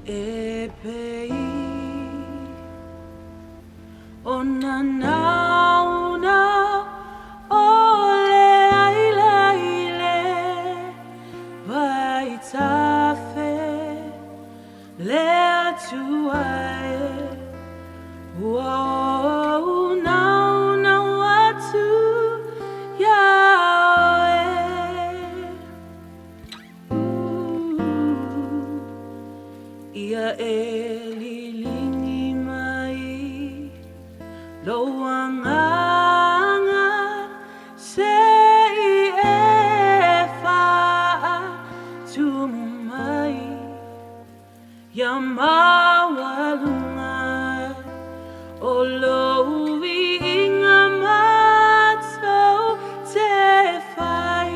e pei o Naunau o le Aila ile vai tafe le atuae o Naunau atu yaoe ia e lilingi mai loanganga se I e faatau mai ia mawalunga o lowi inga matou te whai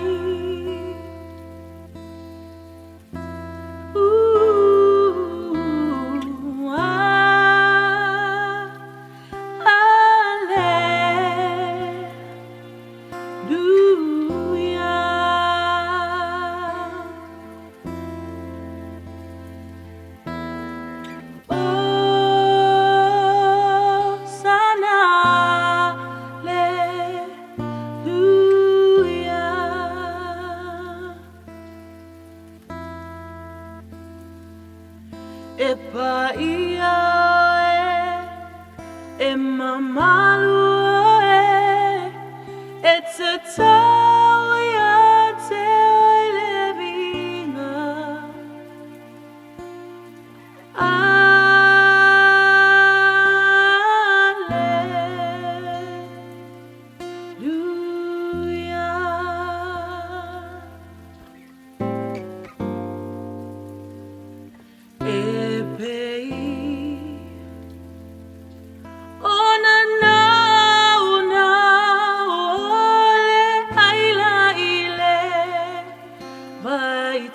e paia e mamalu e te tau ia te oile vinga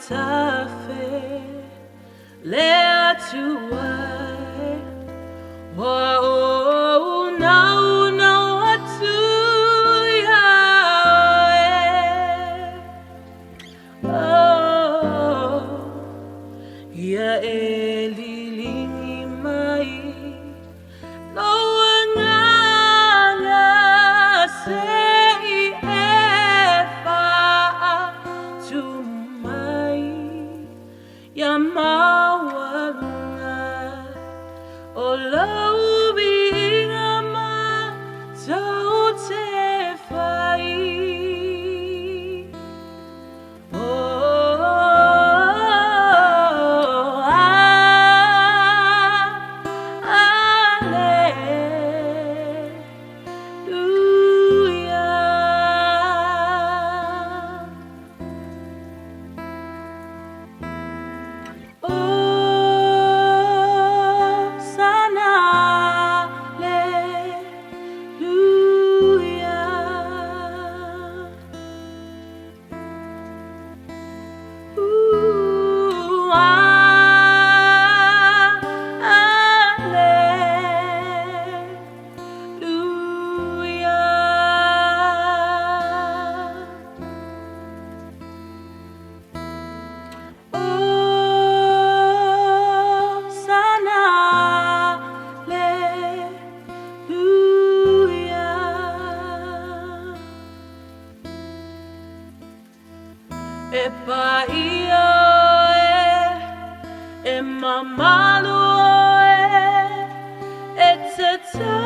tafe le atuae wa o Naunau atu yaoe oh ia e lilingi mai loanganga se I e faatau ia mawalunga o laubi inga matou te whai e paia e mamalu e te tau